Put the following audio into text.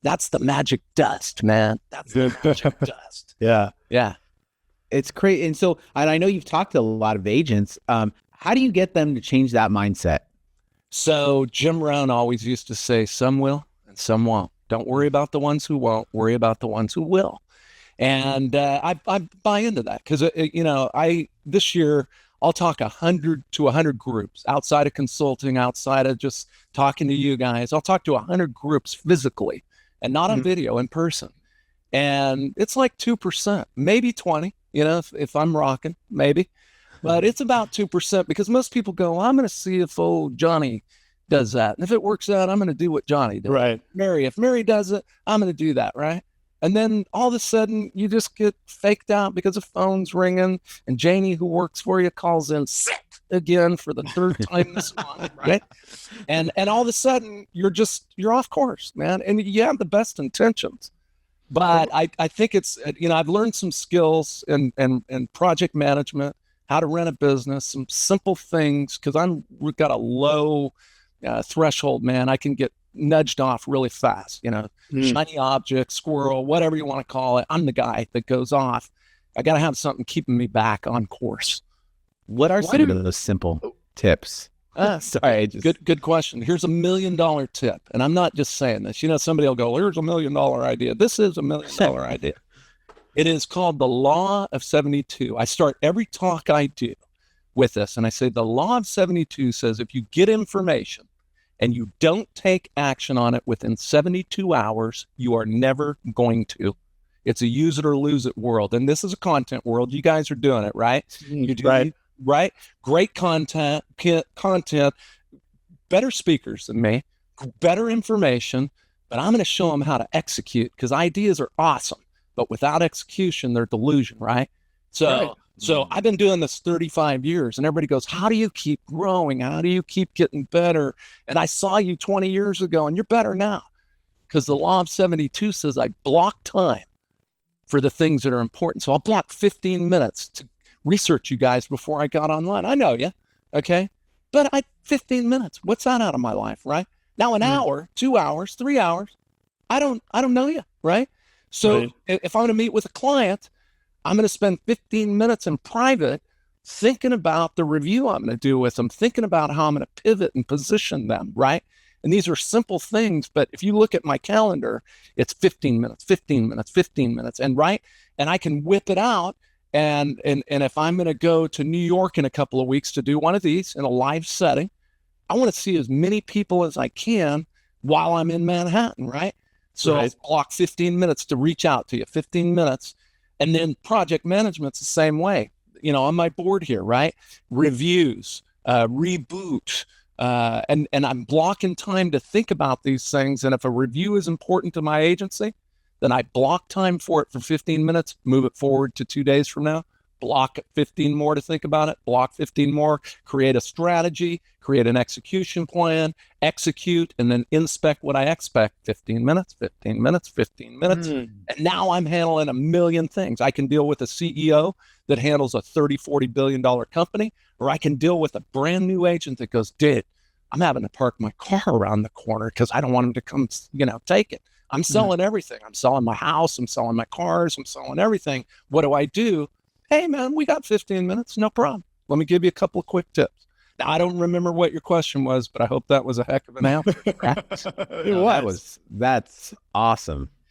That's the magic dust, man. That's the magic dust. Yeah. Yeah. It's crazy. And I know you've talked to a lot of agents. How do you get them to change that mindset? So Jim Rohn always used to say, some will and some won't. Don't worry about the ones who won't. Worry about the ones who will. And I buy into that because, this year, I'll talk 100 to 100 groups outside of consulting, outside of just talking to you guys. I'll talk to 100 groups physically and not on video, in person. And it's like 2%, maybe 20, if I'm rocking, maybe. But it's about 2% because most people go, well, I'm going to see if old Johnny does that. And if it works out, I'm going to do what Johnny did. Right. If Mary does it, I'm going to do that, right? And then all of a sudden you just get faked out because the phone's ringing and Janie, who works for you, calls in sick again for the third time this month, right? And all of a sudden you're off course, man. And you have the best intentions. But I think it's, I've learned some skills in project management, how to run a business, some simple things, because we've got a low threshold, man. I can get nudged off really fast, shiny object, squirrel, whatever you want to call it. I'm the guy that goes off. I got to have something keeping me back on course. What are some of those simple tips? Sorry. Good question. Here's $1 million tip. And I'm not just saying this, somebody will go, here's $1 million idea. This is $1 million idea. It is called the Law of 72. I start every talk I do with this. And I say, the Law of 72 says, if you get information and you don't take action on it within 72 hours, you are never going to. It's a use it or lose it world. And this is a content world. You guys are doing it, right? You do, right? Great content, better speakers than me, better information, but I'm going to show them how to execute because ideas are awesome, but without execution, they're delusion, right? So I've been doing this 35 years and everybody goes, how do you keep growing? How do you keep getting better? And I saw you 20 years ago and you're better now because the Law of 72 says I block time for the things that are important. So I'll block 15 minutes to research you guys before I got online. I know you, okay? But 15 minutes, what's that out of my life, right? Now an hour, 2 hours, 3 hours, I don't know you, right? So if I'm going to meet with a client, I'm going to spend 15 minutes in private thinking about the review I'm going to do with them, thinking about how I'm going to pivot and position them, right? And these are simple things, but if you look at my calendar, it's 15 minutes, 15 minutes, 15 minutes, and I can whip it out. And if I'm going to go to New York in a couple of weeks to do one of these in a live setting, I want to see as many people as I can while I'm in Manhattan, right? So I'll block 15 minutes to reach out to you, 15 minutes. And then project management's the same way, on my board here, right? Reviews, reboot, and I'm blocking time to think about these things. And if a review is important to my agency, then I block time for it for 15 minutes, move it forward to 2 days from now, block 15 more to think about it, block 15 more, create a strategy, create an execution plan, execute, and then inspect what I expect. 15 minutes, 15 minutes, 15 minutes. And now I'm handling a million things. I can deal with a CEO that handles a $30-40 billion company, or I can deal with a brand new agent that goes, dude, I'm having to park my car around the corner because I don't want him to come, take it. I'm selling everything. I'm selling my house. I'm selling my cars. I'm selling everything. What do? Hey, man, we got 15 minutes. No problem. Let me give you a couple of quick tips. Now, I don't remember what your question was, but I hope that was a heck of an answer. It was. That's awesome.